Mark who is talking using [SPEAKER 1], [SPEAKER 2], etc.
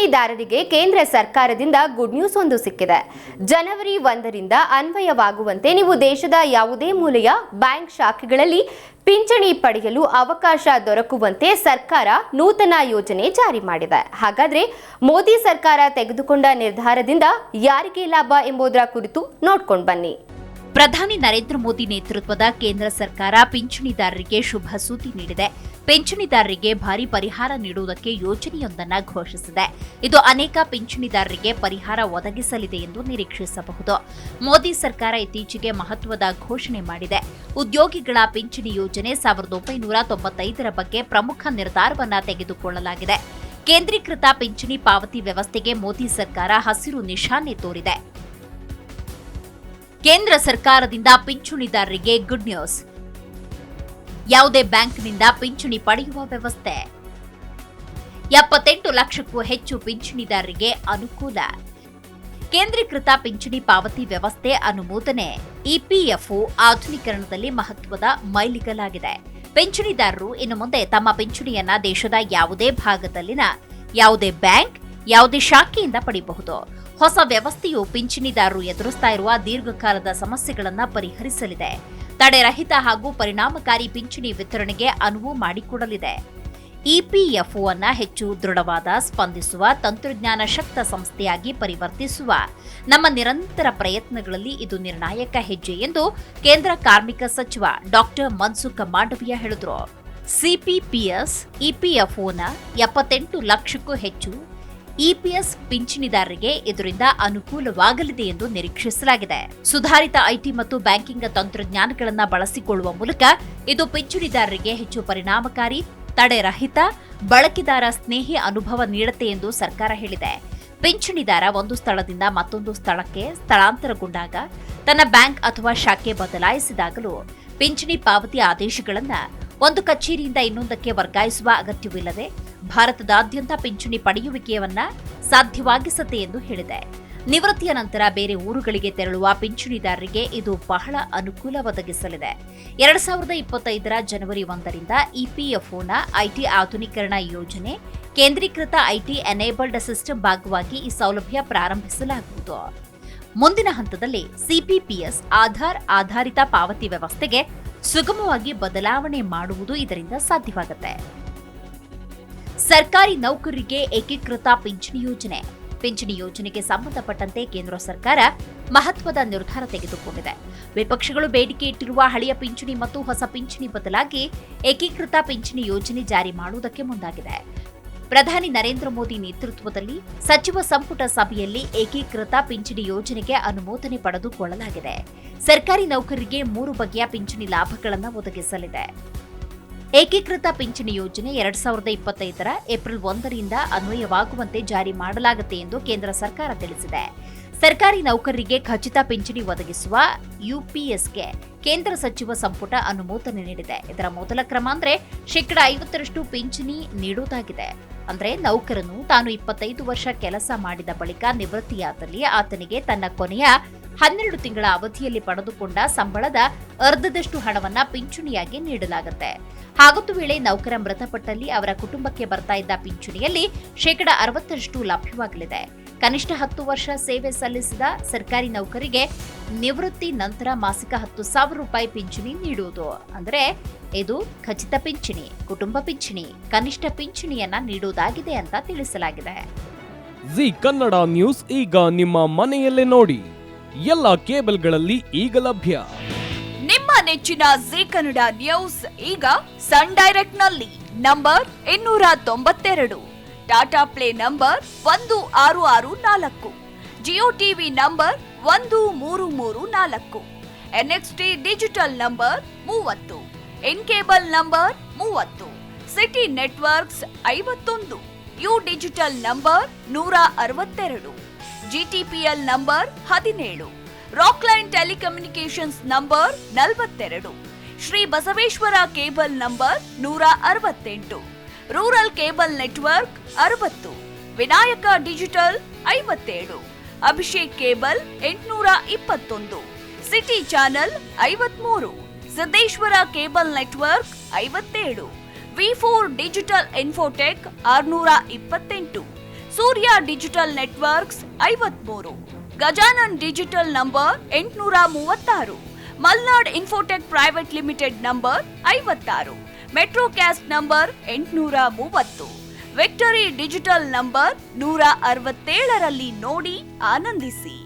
[SPEAKER 1] ಪಿಂಚಣಿದಾರರಿಗೆ ಕೇಂದ್ರ ಸರ್ಕಾರದಿಂದ good news ಒಂದು ಸಿಕ್ಕಿದೆ. ಜನವರಿ 1ರಿಂದ ಅನ್ವಯವಾಗುವಂತೆ ನೀವು ದೇಶದ ಯಾವುದೇ ಮೂಲೆಯ ಬ್ಯಾಂಕ್ ಶಾಖೆಗಳಲ್ಲಿ ಪಿಂಚಣಿ ಪಡೆಯಲು ಅವಕಾಶ ದೊರಕುವಂತೆ ಸರ್ಕಾರ ನೂತನ ಯೋಜನೆ ಜಾರಿ ಮಾಡಿದೆ. ಹಾಗಾದ್ರೆ ಮೋದಿ ಸರ್ಕಾರ ತೆಗೆದುಕೊಂಡ ನಿರ್ಧಾರದಿಂದ ಯಾರಿಗೆ ಲಾಭ ಎಂಬುದರ ಕುರಿತು ನೋಡ್ಕೊಂಡು ಬನ್ನಿ.
[SPEAKER 2] ಪ್ರಧಾನಿ ನರೇಂದ್ರ ಮೋದಿ ನೇತೃತ್ವದ ಕೇಂದ್ರ ಸರ್ಕಾರ ಪಿಂಚಣಿದಾರರಿಗೆ ಶುಭ ಸುದ್ದಿ ನೀಡಿದೆ. ಪಿಂಚಣಿದಾರರಿಗೆ ಭಾರಿ ಪರಿಹಾರ ನೀಡುವುದಕ್ಕೆ ಯೋಜನೆಯೊಂದನ್ನು ಘೋಷಿಸಿದೆ. ಇದು ಅನೇಕ ಪಿಂಚಣಿದಾರರಿಗೆ ಪರಿಹಾರ ಒದಗಿಸಲಿದೆ ಎಂದು ನಿರೀಕ್ಷಿಸಬಹುದು. ಮೋದಿ ಸರ್ಕಾರ ಇತ್ತೀಚೆಗೆ ಮಹತ್ವದ ಘೋಷಣೆ ಮಾಡಿದೆ. ಉದ್ಯೋಗಿಗಳ ಪಿಂಚಣಿ ಯೋಜನೆ 1995ರ ಬಗ್ಗೆ ಪ್ರಮುಖ ನಿರ್ಧಾರವನ್ನು ತೆಗೆದುಕೊಳ್ಳಲಾಗಿದೆ. ಕೇಂದ್ರೀಕೃತ ಪಿಂಚಣಿ ಪಾವತಿ ವ್ಯವಸ್ಥೆಗೆ ಮೋದಿ ಸರ್ಕಾರ ಹಸಿರು ನಿಶಾನೆ ತೋರಿದೆ. ಕೇಂದ್ರ ಸರ್ಕಾರದಿಂದ ಪಿಂಚಣಿದಾರರಿಗೆ ಗುಡ್ ನ್ಯೂಸ್. ಯಾವುದೇ ಬ್ಯಾಂಕ್ನಿಂದ ಪಿಂಚಣಿ ಪಡೆಯುವ ವ್ಯವಸ್ಥೆ. 78 ಲಕ್ಷಕ್ಕೂ ಹೆಚ್ಚು ಪಿಂಚಣಿದಾರರಿಗೆ ಅನುಕೂಲ. ಕೇಂದ್ರೀಕೃತ ಪಿಂಚಣಿ ಪಾವತಿ ವ್ಯವಸ್ಥೆ ಅನುಮೋದನೆ. ಇಪಿಎಫ್ಒ ಆಧುನೀಕರಣದಲ್ಲಿ ಮಹತ್ವದ ಮೈಲಿಗಲಾಗಿದೆ. ಪಿಂಚಣಿದಾರರು ಇನ್ನು ಮುಂದೆ ತಮ್ಮ ಪಿಂಚಣಿಯನ್ನ ದೇಶದ ಯಾವುದೇ ಭಾಗದಲ್ಲಿನ ಯಾವುದೇ ಬ್ಯಾಂಕ್, ಯಾವುದೇ ಶಾಖೆಯಿಂದ ಪಡೆಯಬಹುದು. ಹೊಸ ವ್ಯವಸ್ಥೆಯು ಪಿಂಚಣಿದಾರರು ಎದುರಿಸ್ತಾ ಇರುವ ದೀರ್ಘಕಾಲದ ಸಮಸ್ಯೆಗಳನ್ನು ಪರಿಹರಿಸಲಿದೆ. ತಡೆರಹಿತ ಹಾಗೂ ಪರಿಣಾಮಕಾರಿ ಪಿಂಚಣಿ ವಿತರಣೆಗೆ ಅನುವು ಮಾಡಿಕೊಡಲಿದೆ. ಇಪಿಎಫ್ಒ ಅನ್ನ ಹೆಚ್ಚು ದೃಢವಾದ, ಸ್ಪಂದಿಸುವ, ತಂತ್ರಜ್ಞಾನ ಶಕ್ತ ಸಂಸ್ಥೆಯಾಗಿ ಪರಿವರ್ತಿಸುವ ನಮ್ಮ ನಿರಂತರ ಪ್ರಯತ್ನಗಳಲ್ಲಿ ಇದು ನಿರ್ಣಾಯಕ ಹೆಜ್ಜೆ ಎಂದು ಕೇಂದ್ರ ಕಾರ್ಮಿಕ ಸಚಿವ ಡಾಕ್ಟರ್ ಮನ್ಸುಖ್ ಮಾಂಡವಿಯಾ ಹೇಳಿದರು. ಸಿಪಿಪಿಎಸ್ ಇಪಿಎಫ್ಒನ 78 ಲಕ್ಷಕ್ಕೂ ಹೆಚ್ಚು ಇಪಿಎಸ್ ಪಿಂಚಣಿದಾರರಿಗೆ ಇದರಿಂದ ಅನುಕೂಲವಾಗಲಿದೆ ಎಂದು ನಿರೀಕ್ಷಿಸಲಾಗಿದೆ. ಸುಧಾರಿತ ಐಟಿ ಮತ್ತು ಬ್ಯಾಂಕಿಂಗ್ ತಂತ್ರಜ್ಞಾನಗಳನ್ನು ಬಳಸಿಕೊಳ್ಳುವ ಮೂಲಕ ಇದು ಪಿಂಚಣಿದಾರರಿಗೆ ಹೆಚ್ಚು ಪರಿಣಾಮಕಾರಿ, ತಡೆರಹಿತ, ಬಳಕೆದಾರ ಸ್ನೇಹಿ ಅನುಭವ ನೀಡುತ್ತೆ ಎಂದು ಸರ್ಕಾರ ಹೇಳಿದೆ. ಪಿಂಚಣಿದಾರ ಒಂದು ಸ್ಥಳದಿಂದ ಮತ್ತೊಂದು ಸ್ಥಳಕ್ಕೆ ಸ್ಥಳಾಂತರಗೊಂಡಾಗ, ತನ್ನ ಬ್ಯಾಂಕ್ ಅಥವಾ ಶಾಖೆ ಬದಲಾಯಿಸಿದಾಗಲೂ ಪಿಂಚಣಿ ಪಾವತಿ ಆದೇಶಗಳನ್ನು ಒಂದು ಕಚೇರಿಯಿಂದ ಇನ್ನೊಂದಕ್ಕೆ ವರ್ಗಾಯಿಸುವ ಅಗತ್ಯವಿಲ್ಲದೆ ಭಾರತದಾದ್ಯಂತ ಪಿಂಚಣಿ ಪಡೆಯುವಿಕೆಯನ್ನ ಸಾಧ್ಯವಾಗಿಸುತ್ತೆ ಎಂದು ಹೇಳಿದೆ. ನಿವೃತ್ತಿಯ ನಂತರ ಬೇರೆ ಊರುಗಳಿಗೆ ತೆರಳುವ ಪಿಂಚಣಿದಾರರಿಗೆ ಇದು ಬಹಳ ಅನುಕೂಲ ಒದಗಿಸಲಿದೆ. 2025ರ ಜನವರಿ 1ರಿಂದ ಇಪಿಎಫ್ಒನ ಐಟಿ ಆಧುನೀಕರಣ ಯೋಜನೆ, ಕೇಂದ್ರೀಕೃತ ಐಟಿ ಎನೇಬಲ್ಡ್ ಸಿಸ್ಟಮ್ ಭಾಗವಾಗಿ ಈ ಸೌಲಭ್ಯ ಪ್ರಾರಂಭಿಸಲಾಗುವುದು. ಮುಂದಿನ ಹಂತದಲ್ಲಿ ಸಿಪಿಪಿಎಸ್ ಆಧಾರ್ ಆಧಾರಿತ ಪಾವತಿ ವ್ಯವಸ್ಥೆಗೆ ಸುಗಮವಾಗಿ ಬದಲಾವಣೆ ಮಾಡುವುದು ಇದರಿಂದ ಸಾಧ್ಯವಾಗುತ್ತೆ. ಸರ್ಕಾರಿ ನೌಕರರಿಗೆ ಏಕೀಕೃತ ಪಿಂಚಣಿ ಯೋಜನೆ. ಪಿಂಚಣಿ ಯೋಜನೆಗೆ ಸಂಬಂಧಪಟ್ಟಂತೆ ಕೇಂದ್ರ ಸರ್ಕಾರ ಮಹತ್ವದ ನಿರ್ಧಾರ ತೆಗೆದುಕೊಂಡಿದೆ. ವಿಪಕ್ಷಗಳು ಬೇಡಿಕೆ ಇಟ್ಟಿರುವ ಹಳೆಯ ಪಿಂಚಣಿ ಮತ್ತು ಹೊಸ ಪಿಂಚಣಿ ಬದಲಾಗಿ ಏಕೀಕೃತ ಪಿಂಚಣಿ ಯೋಜನೆ ಜಾರಿ ಮಾಡುವುದಕ್ಕೆ ಮುಂದಾಗಿದೆ. ಪ್ರಧಾನಿ ನರೇಂದ್ರ ಮೋದಿ ನೇತೃತ್ವದಲ್ಲಿ ಸಚಿವ ಸಂಪುಟ ಸಭೆಯಲ್ಲಿ ಏಕೀಕೃತ ಪಿಂಚಣಿ ಯೋಜನೆಗೆ ಅನುಮೋದನೆ ಪಡೆದುಕೊಳ್ಳಲಾಗಿದೆ. ಸರ್ಕಾರಿ ನೌಕರರಿಗೆ 3 ಬಗೆಯ ಪಿಂಚಣಿ ಲಾಭಗಳನ್ನು ಒದಗಿಸಲಿದೆ. ಏಕೀಕೃತ ಪಿಂಚಣಿ ಯೋಜನೆ 2025ರ ಏಪ್ರಿಲ್ 1ರಿಂದ ಅನ್ವಯವಾಗುವಂತೆ ಜಾರಿ ಮಾಡಲಾಗುತ್ತೆ ಎಂದು ಕೇಂದ್ರ ಸರ್ಕಾರ ತಿಳಿಸಿದೆ. ಸರ್ಕಾರಿ ನೌಕರರಿಗೆ ಖಚಿತ ಪಿಂಚಣಿ ಒದಗಿಸುವ ಯುಪಿಎಸ್ಗೆ ಕೇಂದ್ರ ಸಚಿವ ಸಂಪುಟ ಅನುಮೋದನೆ ನೀಡಿದೆ. ಇದರ ಮೊದಲ ಕ್ರಮ ಅಂದ್ರೆ 50% ಪಿಂಚಣಿ ನೀಡುವುದಾಗಿದೆ. ಅಂದ್ರೆ ನೌಕರನು ತಾನು 25 ವರ್ಷ ಕೆಲಸ ಮಾಡಿದ ಬಳಿಕ ನಿವೃತ್ತಿಯಾದಲ್ಲಿ ಆತನಿಗೆ ತನ್ನ ಕೊನೆಯ 12 ತಿಂಗಳ ಅವಧಿಯಲ್ಲಿ ಪಡೆದುಕೊಂಡ ಸಂಬಳದ ಅರ್ಧದಷ್ಟು ಹಣವನ್ನ ಪಿಂಚಣಿಯಾಗಿ ನೀಡಲಾಗುತ್ತೆ. ಹಾಗೊಂದು ವೇಳೆ ನೌಕರ ಮೃತಪಟ್ಟಲ್ಲಿ ಅವರ ಕುಟುಂಬಕ್ಕೆ ಬರ್ತಾ ಇದ್ದ ಪಿಂಚಣಿಯಲ್ಲಿ 60% ಲಭ್ಯವಾಗಲಿದೆ. ಕನಿಷ್ಠ 10 ವರ್ಷ ಸೇವೆ ಸಲ್ಲಿಸಿದ ಸರ್ಕಾರಿ ನೌಕರಿಗೆ ನಿವೃತ್ತಿ ನಂತರ ಮಾಸಿಕ 10,000 ರೂಪಾಯಿ ಪಿಂಚಣಿ ನೀಡುವುದು. ಅಂದರೆ ಇದು ಖಚಿತ ಪಿಂಚಣಿ, ಕುಟುಂಬ ಪಿಂಚಣಿ, ಕನಿಷ್ಠ ಪಿಂಚಣಿಯನ್ನ ನೀಡುವುದಾಗಿದೆ ಅಂತ ತಿಳಿಸಲಾಗಿದೆ.
[SPEAKER 3] ಜಿ ಕನ್ನಡ ನ್ಯೂಸ್ ಈಗ ನಿಮ್ಮ ಮನೆಯಲ್ಲೇ ನೋಡಿ. ಎಲ್ಲ ಕೇಬಲ್ಗಳಲ್ಲಿ ಈಗ ಲಭ್ಯ.
[SPEAKER 4] ನಿಮ್ಮ ನೆಚ್ಚಿನ ಜಿ ಕನ್ನಡ ನ್ಯೂಸ್ ಈಗ ಸನ್ ಡೈರೆಕ್ಟ್ ನಲ್ಲಿ number 292, Tata Play number 1664, Jio TV number 1334, NXT digital number 30, in cable number 30, Siti Networks 51, U digital number 162, GTPL number 17, Rockline telecommunications number 42, Shri Basaveshwara cable number 168, rural cable network 60, Vinayaka digital 57, Abhishek cable 821, city channel 53, Siddeshwara cable network 57, ವಿ4 digital infotech 628, Surya digital networks 53, Gajanan digital number 836, Malnad infotech private limited number 56, Metrocast number 830, Victory digital number 167ರಲ್ಲಿ ನೋಡಿ ಆನಂದಿಸಿ.